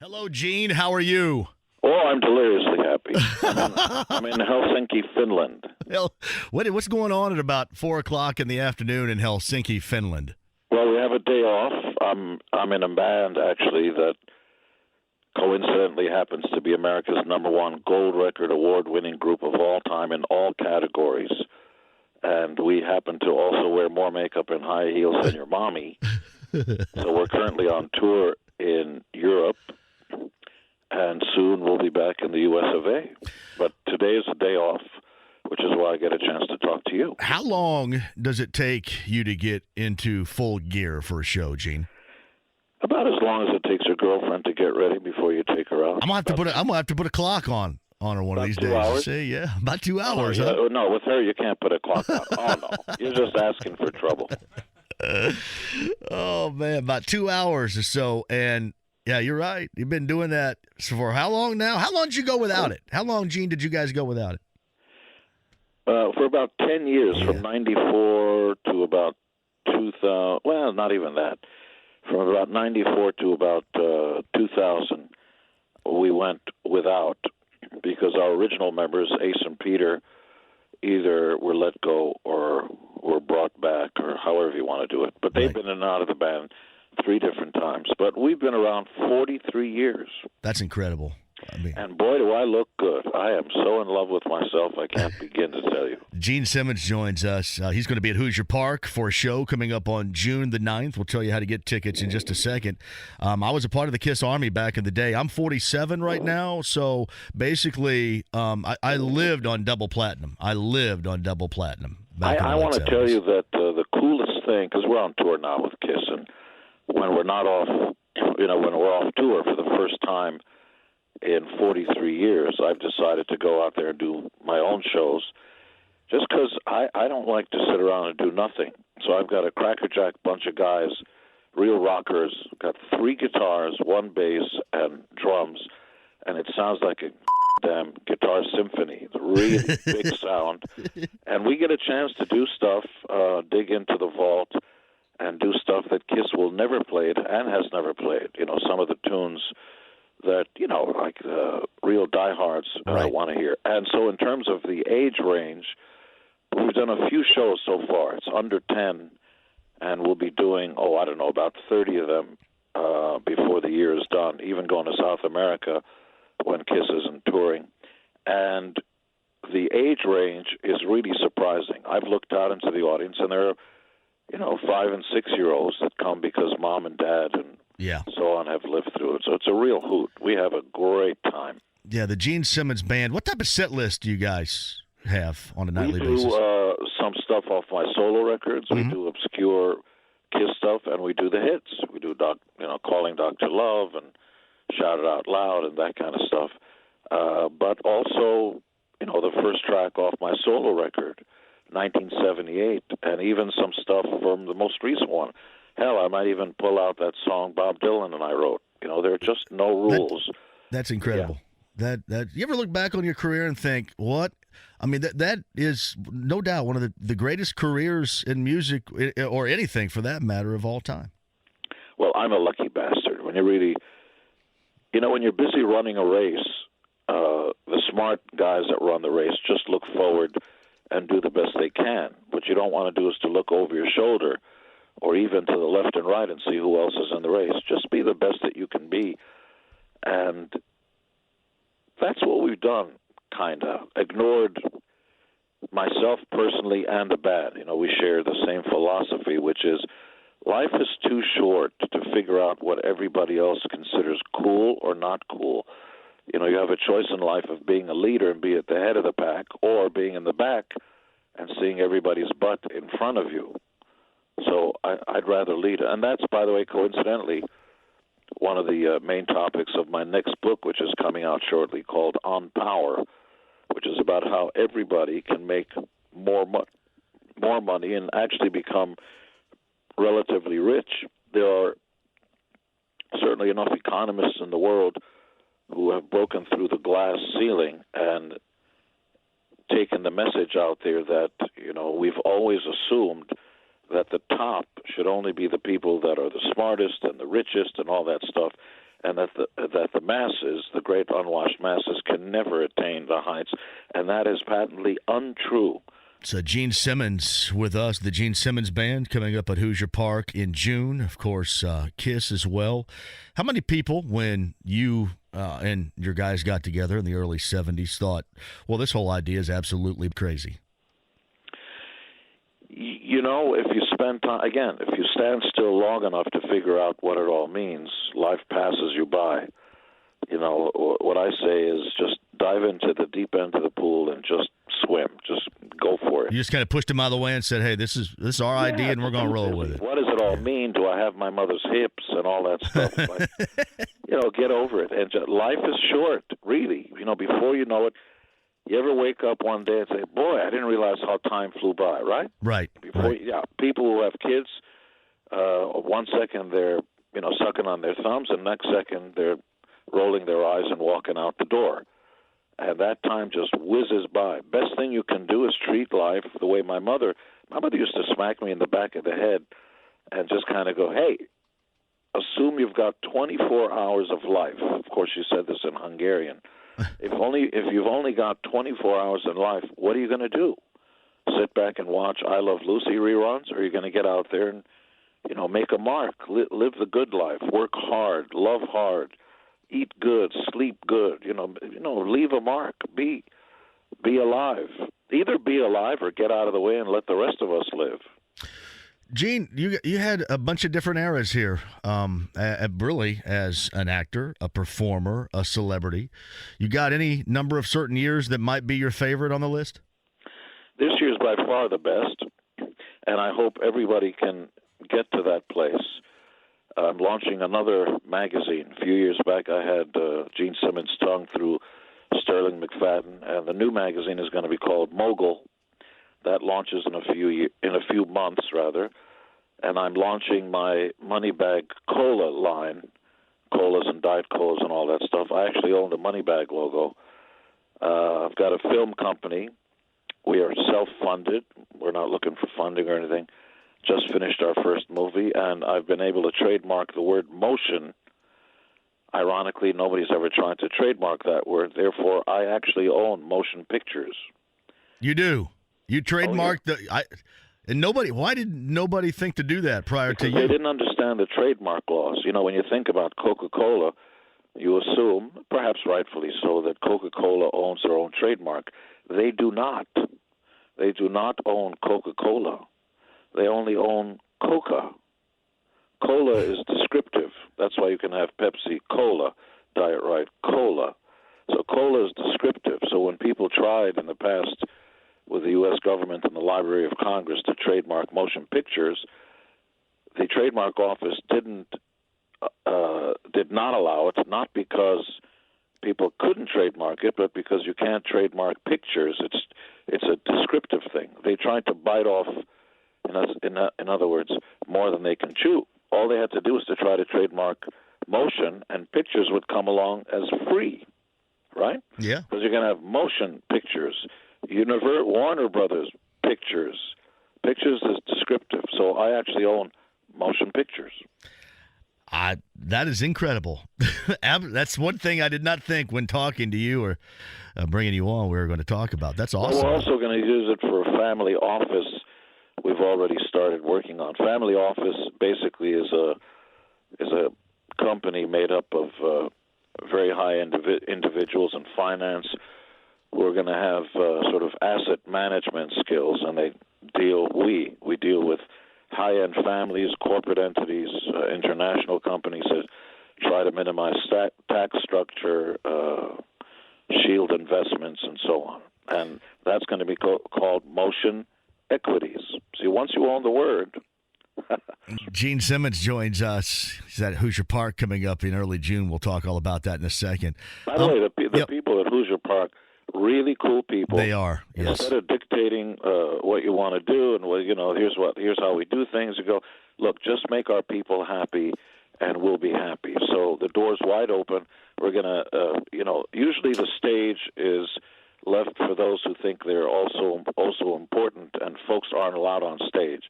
Hello, Gene. How are you? Oh, I'm deliriously happy. I'm in Helsinki, Finland. Hell, what's going on at about 4 o'clock in the afternoon in Helsinki, Finland? Well, we have a day off. I'm in a band actually that coincidentally happens to be America's #1 gold record award-winning group of all time in all categories. And we happen to also wear more makeup and high heels than your mommy. So we're currently on tour in Europe, and soon we'll be back in the US of A. But today is a day off, which is why I get a chance to talk to you. How long does it take you to get into full gear for a show, Gene? About as long as it takes your girlfriend to get ready before you take her out. I'm gonna have to put a clock on her one of these 2 days. hours? See, yeah, about 2 hours. Oh, Huh? yeah. No, with her you can't put a clock on. Oh no, you're just asking for trouble. Oh man, about 2 hours or so, and yeah, you're right. You've been doing that for how long now? How long did you go without it? How long, Gene, did you guys go without it? For about 10 years, Yeah. from '94 to about 2000. Well, not even that. From about '94 to about 2000, we went without because our original members, Ace and Peter, either were let go or were brought back, or however you want to do it. But they've Right. been in and out of the band 3 different times. But we've been around 43 years. That's incredible. I mean, And boy, do I look good. I am so in love with myself, I can't begin to tell you. Gene Simmons joins us. He's going to be at Hoosier Park for a show coming up on June the 9th. We'll tell you how to get tickets in just a second. I was a part of the KISS Army back in the day. I'm 47 right now, so basically I lived on double platinum. I I want to tell you that the coolest thing, because we're on tour now with KISS, and when we're not off, when we're off tour for the first time in 43 years, I've decided to go out there and do my own shows just because I don't like to sit around and do nothing. So I've got a crackerjack bunch of guys, real rockers, got 3 guitars, 1 bass, and drums, and it sounds like a damn guitar symphony. It's a really big sound. And we get a chance to do stuff, dig into the vault, and do stuff that KISS will never played and has never played. Some of the tunes that, like real diehards Right. want to hear. And so in terms of the age range, we've done a few shows so far. It's under 10, and we'll be doing, I don't know, about 30 of them before the year is done, even going to South America when KISS isn't touring. And the age range is really surprising. I've looked out into the audience, and there are, 5 and 6-year-olds that come because mom and dad and Yeah. so on have lived through it. So it's a real hoot. We have a great time. Yeah, the Gene Simmons Band. What type of set list do you guys have on a We nightly do basis? some stuff off my solo records. Mhm. We do obscure KISS stuff, and we do the hits. We do, Calling Dr. Love and Shout It Out Loud and that kind of stuff. But also, the first track off my solo record, 1978, and even some stuff from the most recent one. Hell, I might even pull out that song Bob Dylan and I wrote. There are just no rules. That's incredible. That you ever look back on your career and think, what? I mean, that is no doubt one of the greatest careers in music or anything for that matter of all time. Well, I'm a lucky bastard. When you really, when you're busy running a race, the smart guys that run the race just look forward and do the best they can. What you don't want to do is to look over your shoulder or even to the left and right and see who else is in the race. Just be the best that you can be. And that's what we've done, kind of. Ignored myself personally and the band. We share the same philosophy, which is life is too short to figure out what everybody else considers cool or not cool. You have a choice in life of being a leader and be at the head of the pack, or being in the back and seeing everybody's butt in front of you. So I'd rather lead. And that's, by the way, coincidentally, one of the main topics of my next book, which is coming out shortly, called On Power, which is about how everybody can make more money and actually become relatively rich. There are certainly enough economists in the world who have broken through the glass ceiling and taken the message out there that, we've always assumed that the top should only be the people that are the smartest and the richest and all that stuff. and that the masses, the great unwashed masses, can never attain the heights, and that is patently untrue. So Gene Simmons with us, the Gene Simmons Band, coming up at Hoosier Park in June. Of course, Kiss as well. How many people, when you and your guys got together in the early 70s, thought, well, this whole idea is absolutely crazy? You know, if you spend time, again, if you stand still long enough to figure out what it all means, life passes you by. You know, what I say is just dive into the deep end of the pool and just swim. Just go for it. You just kind of pushed him out of the way and said, hey, this is our idea, and we're going to roll with it. What does it all mean? Do I have my mother's hips and all that stuff? Get over it. And life is short, really. You know, before you know it, you ever wake up one day and say, boy, I didn't realize how time flew by, right? Right. People who have kids, 1 second they're, sucking on their thumbs, and next second they're rolling their eyes and walking out the door. And that time just whizzes by. Best thing you can do is treat life the way my mother used to smack me in the back of the head and just kind of go, hey, assume you've got 24 hours of life. Of course, she said this in Hungarian. If you've only got 24 hours in life, what are you going to do? Sit back and watch I Love Lucy reruns, or are you going to get out there and, make a mark, live the good life, work hard, love hard, eat good, sleep good, leave a mark, be alive. Either be alive or get out of the way and let the rest of us live. Gene, you had a bunch of different eras here, really, as an actor, a performer, a celebrity. You got any number of certain years that might be your favorite on the list? This year's by far the best, and I hope everybody can get to that place. I'm launching another magazine. A few years back, I had Gene Simmons' tongue through Sterling McFadden, and the new magazine is going to be called Mogul. That launches in a few months, rather, and I'm launching my Moneybag Cola line, colas and Diet Colas and all that stuff. I actually own the Moneybag logo. I've got a film company. We are self-funded. We're not looking for funding or anything. Just finished our first movie, and I've been able to trademark the word motion. Ironically, nobody's ever tried to trademark that word. Therefore, I actually own motion pictures. You do? You trademarked and nobody. Why did nobody think to do that prior to you? They didn't understand the trademark laws. When you think about Coca-Cola, you assume, perhaps rightfully so, that Coca-Cola owns their own trademark. They do not. They do not own Coca-Cola. They only own Coca. Cola is descriptive. That's why you can have Pepsi Cola, Diet Right Cola. So cola is descriptive. So when people tried in the past with the U.S. government and the Library of Congress to trademark motion pictures, the trademark office did not allow it, not because people couldn't trademark it, but because you can't trademark pictures. It's a descriptive thing. They tried to bite off, in other words, more than they can chew. All they had to do was to try to trademark motion, and pictures would come along as free, right? Yeah. Because you're going to have motion pictures. Warner Brothers pictures. Pictures is descriptive. So I actually own motion pictures. That is incredible. That's one thing I did not think when talking to you or bringing you on we were going to talk about. That's awesome. Well, we're also going to use it for a family office we've already started working on. Family office basically is a company made up of very high individuals in finance. We're going to have sort of asset management skills, and we deal with high-end families, corporate entities, international companies that try to minimize tax structure, shield investments, and so on. And that's going to be called Motion Equities. See, once you own the word. Gene Simmons joins us. He's at Hoosier Park coming up in early June. We'll talk all about that in a second. By the way, the people at Hoosier Park, really cool people. They are, yes. Instead of dictating what you want to do and here's how we do things, you go, look, just make our people happy and we'll be happy. So the door's wide open. We're going to, usually the stage is left for those who think they're also important, and folks aren't allowed on stage.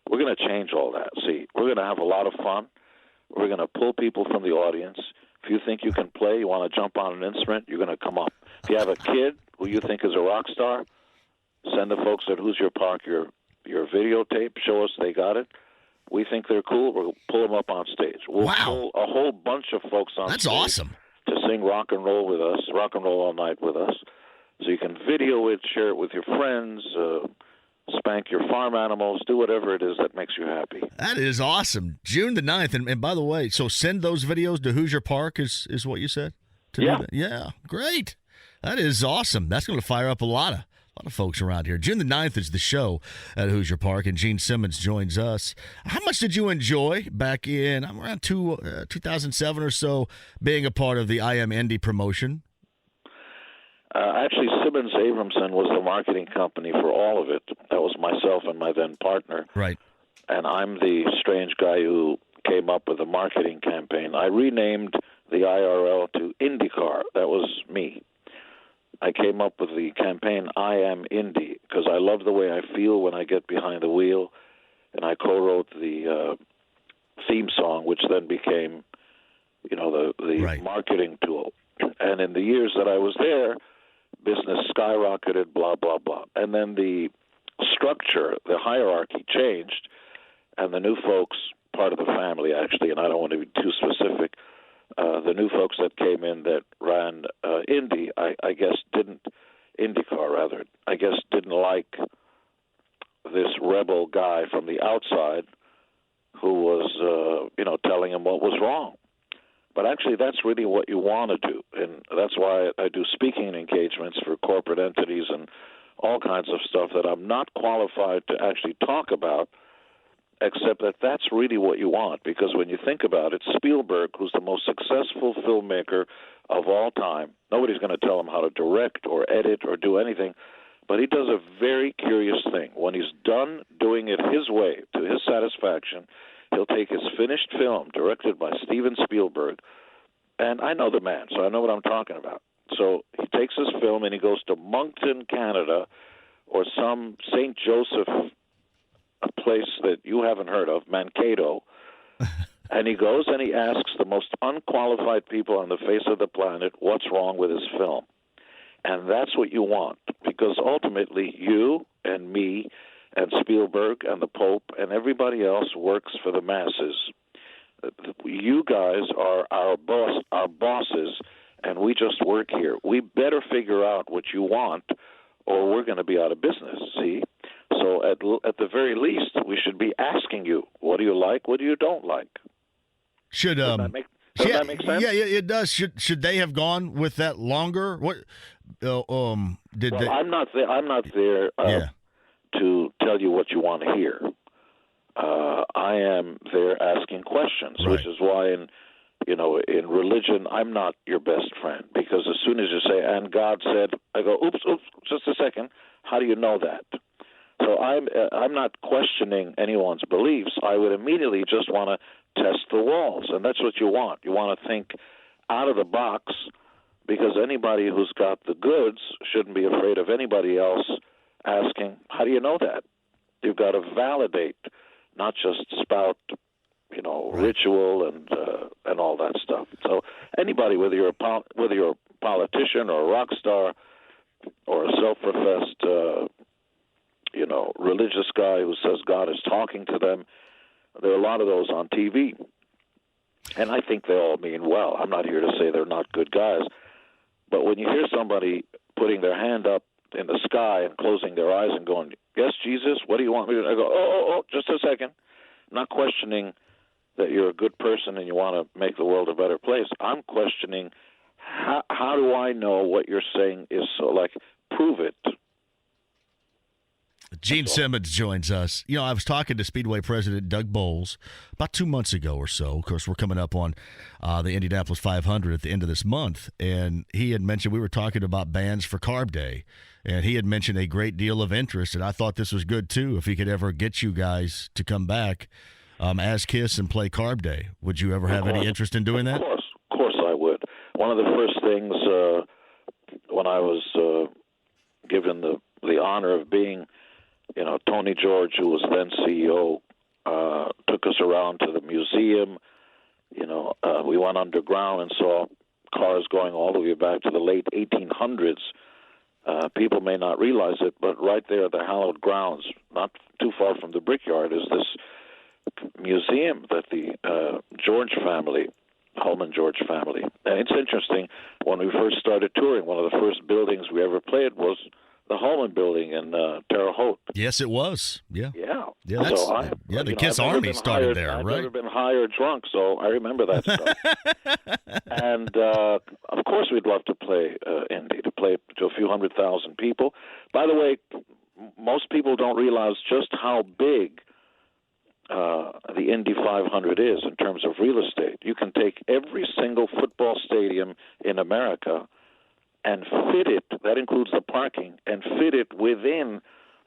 We're going to change all that. See, we're going to have a lot of fun. We're going to pull people from the audience. If you think you can play, you want to jump on an instrument, you're going to come up. If you have a kid who you think is a rock star, send the folks at Who's Your Park your videotape. Show us they got it. We think they're cool. We'll pull them up on stage. We'll pull a whole bunch of folks on stage. That's awesome. To sing rock and roll with us, rock and roll all night with us. So you can video it, share it with your friends, spank your farm animals, do whatever it is that makes you happy. That is awesome. June the 9th. And by the way, so send those videos to Hoosier Park is what you said? Yeah. Yeah, great. That is awesome. That's going to fire up a lot of folks around here. June the 9th is the show at Hoosier Park, and Gene Simmons joins us. How much did you enjoy back in around 2007 or so being a part of the I Am Indy promotion? Actually, Simmons Abramson was the marketing company for all of it. That was myself and my then partner. Right. And I'm the strange guy who came up with the marketing campaign. I renamed the IRL to IndyCar. That was me. I came up with the campaign I Am Indy because I love the way I feel when I get behind the wheel, and I co-wrote the theme song, which then became, the right. marketing tool. And in the years that I was there, business skyrocketed, blah, blah, blah. And then the structure, the hierarchy changed, and the new folks, part of the family actually, and I don't want to be too specific, the new folks that came in that ran Indy, I guess IndyCar rather, I guess didn't like this rebel guy from the outside who was, telling him what was wrong. But actually, that's really what you want to do, and that's why I do speaking engagements for corporate entities and all kinds of stuff that I'm not qualified to actually talk about, except that that's really what you want, because when you think about it, Spielberg, who's the most successful filmmaker of all time, nobody's going to tell him how to direct or edit or do anything, but he does a very curious thing. When he's done doing it his way, to his satisfaction, he'll take his finished film, directed by Steven Spielberg, and I know the man, so I know what I'm talking about. So he takes his film and he goes to Moncton, Canada, or some St. Joseph, a place that you haven't heard of, Mankato, and he goes and he asks the most unqualified people on the face of the planet what's wrong with his film. And that's what you want, because ultimately you and me and Spielberg and the Pope and everybody else works for the masses. You guys are our bosses, and we just work here. We better figure out what you want, or we're going to be out of business, see? So at the very least, we should be asking you, what do you like, what do you don't like? Does that make sense? Yeah, it does. Should they have gone with that longer? What did they? I'm not there to tell you what you want to hear. I am there asking questions, right. Which is why in religion, I'm not your best friend, because as soon as you say, and God said, I go, oops, just a second. How do you know that? So I'm not questioning anyone's beliefs. I would immediately just want to test the walls, and that's what you want. You want to think out of the box, because anybody who's got the goods shouldn't be afraid of anybody else asking, how do you know that? You've got to validate, not just spout, ritual and all that stuff. So anybody, whether you're a politician or a rock star or a self-professed, religious guy who says God is talking to them, there are a lot of those on TV. And I think they all mean well. I'm not here to say they're not good guys. But when you hear somebody putting their hand up in the sky and closing their eyes and going, yes, Jesus, what do you want me to do? I go, oh, just a second. I'm not questioning that you're a good person and you want to make the world a better place. I'm questioning, how do I know what you're saying is so? Like, prove it. Gene Simmons joins us. I was talking to Speedway President Doug Bowles about 2 months ago or so. Of course, we're coming up on the Indianapolis 500 at the end of this month, and he had mentioned, we were talking about bands for Carb Day, and he had mentioned a great deal of interest, and I thought this was good too, if he could ever get you guys to come back as KISS and play Carb Day. Would you ever have any interest in doing that? Of course I would. One of the first things when I was given the honor of being, Tony George, who was then CEO, took us around to the museum We went underground and saw cars going all the way back to the late 1800s. People may not realize it, but right there at the hallowed grounds, not too far from the Brickyard, is this museum that the Holman George family. And it's interesting, when we first started touring, one of the first buildings we ever played was the Holman building in Terre Haute. Yes, it was. Yeah. Yeah. The Kiss Army started there, right? I've never been high or drunk, so I remember that stuff. And, of course, we'd love to play Indy, to play to a few 100,000 people. By the way, most people don't realize just how big the Indy 500 is in terms of real estate. You can take every single football stadium in America and fit it, that includes the parking, and fit it within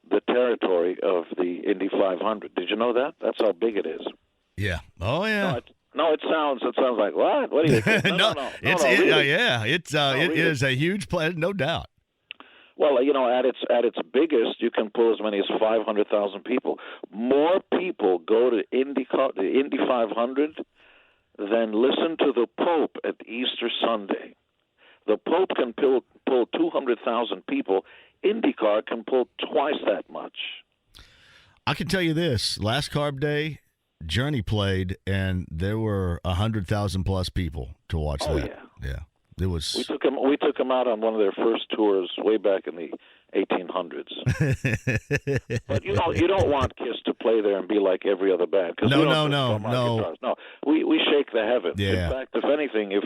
the territory of the Indy 500. Did you know that? That's how big it is. Yeah. Oh, yeah. No, it sounds like what? What do you think? No, really. It is a huge play, no doubt. Well, at its biggest, you can pull as many as 500,000 people. More people go to the Indy 500 than listen to the Pope at Easter Sunday. The Pope can pull 200,000 people. IndyCar can pull twice that much. I can tell you this: last Carb Day, Journey played, and there were 100,000 plus people to watch that. Yeah. It was. We took them out on one of their first tours way back in the 1800s. But you don't want Kiss to play there and be like every other band. No. We shake the heavens. Yeah. In fact, if anything, if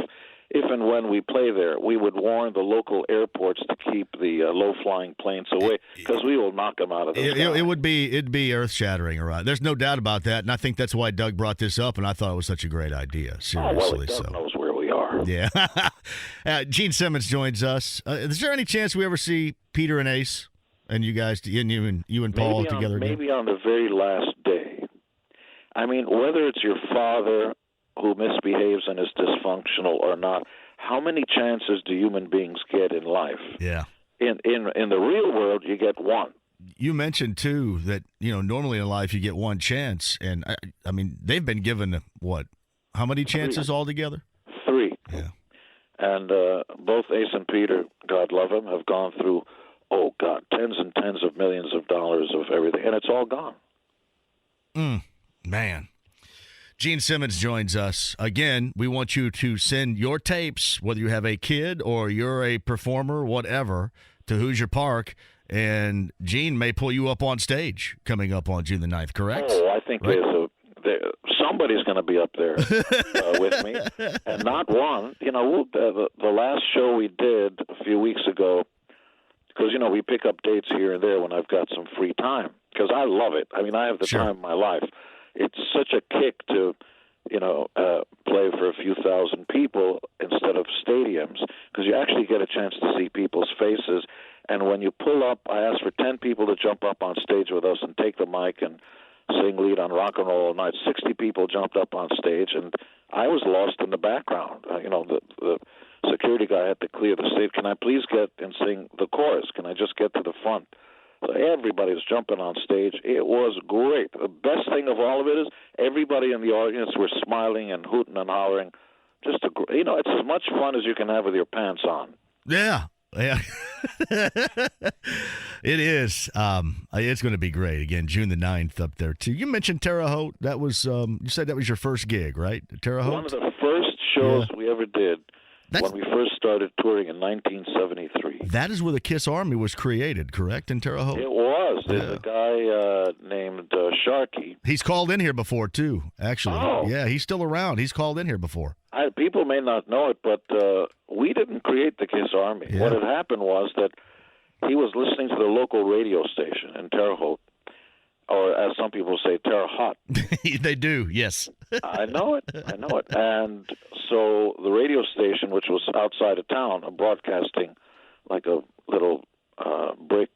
and when we play there, we would warn the local airports to keep the low-flying planes away, because we will knock them out of the sky. It'd be earth-shattering, right? There's no doubt about that, and I think that's why Doug brought this up, and I thought it was such a great idea. Seriously, Doug knows where we are. Yeah. Gene Simmons joins us. Is there any chance we ever see Peter and Ace and you guys, you and Paul together again? Maybe on the very last day. I mean, whether it's your father who misbehaves and is dysfunctional or not, how many chances do human beings get in life? Yeah. In the real world, you get one. You mentioned, too, that, normally in life you get one chance. And, I mean, they've been given, how many chances altogether? 3. Yeah. And both Ace and Peter, God love them, have gone through, tens and tens of millions of dollars of everything. And it's all gone. Man. Gene Simmons joins us. Again, we want you to send your tapes, whether you have a kid or you're a performer, whatever, to Hoosier Park, and Gene may pull you up on stage coming up on June the 9th, correct? Oh, I think somebody's going to be up there with me, and not one. The last show we did a few weeks ago, because, we pick up dates here and there when I've got some free time, because I love it. I mean, I have the time of my life. It's such a kick to, play for a few thousand people instead of stadiums, because you actually get a chance to see people's faces. And when you pull up, I asked for 10 people to jump up on stage with us and take the mic and sing lead on Rock and Roll All Night. 60 people jumped up on stage, and I was lost in the background. The security guy had to clear the stage. Can I please get and sing the chorus? Can I just get to the front? So everybody was jumping on stage. It was great. The best thing of all of it is everybody in the audience were smiling and hooting and hollering. It's as much fun as you can have with your pants on. Yeah. It is. It's going to be great. Again, June the 9th up there, too. You mentioned Terre Haute. That was, you said that was your first gig, right? Terre Haute? One of the first shows we ever did. When we first started touring in 1973. That is where the Kiss Army was created, correct, in Terre Haute? It was. There's a guy named Sharkey. He's called in here before, too, actually. Oh. Yeah, he's still around. He's called in here before. People may not know it, but we didn't create the Kiss Army. Yeah. What had happened was that he was listening to the local radio station in Terre Haute, or as some people say, Terre Haute. They do, yes. I know it. And so the radio station, which was outside of town, broadcasting like a little brick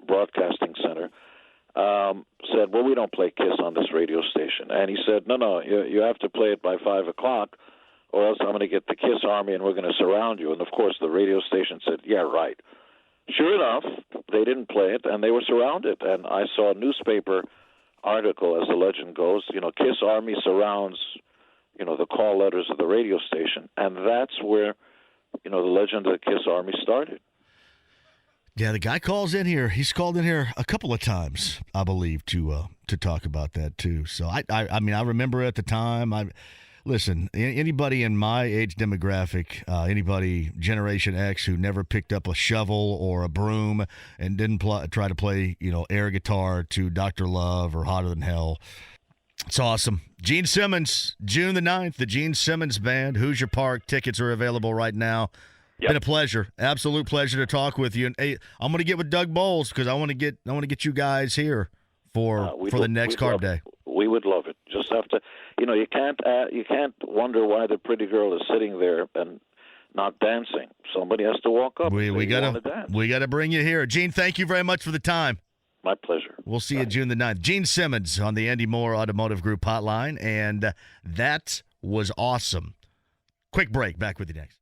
broadcasting center, said, well, we don't play Kiss on this radio station. And he said, no, you have to play it by 5 o'clock, or else I'm going to get the Kiss Army and we're going to surround you. And, of course, the radio station said, yeah, right. Sure enough, they didn't play it, and they were surrounded. And I saw a newspaper article, as the legend goes, Kiss Army surrounds, the call letters of the radio station, and that's where the legend of the Kiss Army started. Yeah, the guy calls in here. He's called in here a couple of times, I believe, to talk about that too. So I mean, I remember at the time. Listen, anybody in my age demographic, anybody Generation X who never picked up a shovel or a broom and didn't try to play, air guitar to Dr. Love or Hotter Than Hell. It's awesome. Gene Simmons, June the 9th, the Gene Simmons Band, Hoosier Park. Tickets are available right now. Yep. Been a pleasure, absolute pleasure to talk with you. And hey, I'm going to get with Doug Bowles because I want to get you guys here for the next Carb Day. We would love it. Just have to, you can't wonder why the pretty girl is sitting there and not dancing. Somebody has to walk up. We gotta bring you here, Gene. Thank you very much for the time. My pleasure. We'll see you June the 9th. Gene Simmons on the Andy Moore Automotive Group hotline, and that was awesome. Quick break. Back with you next.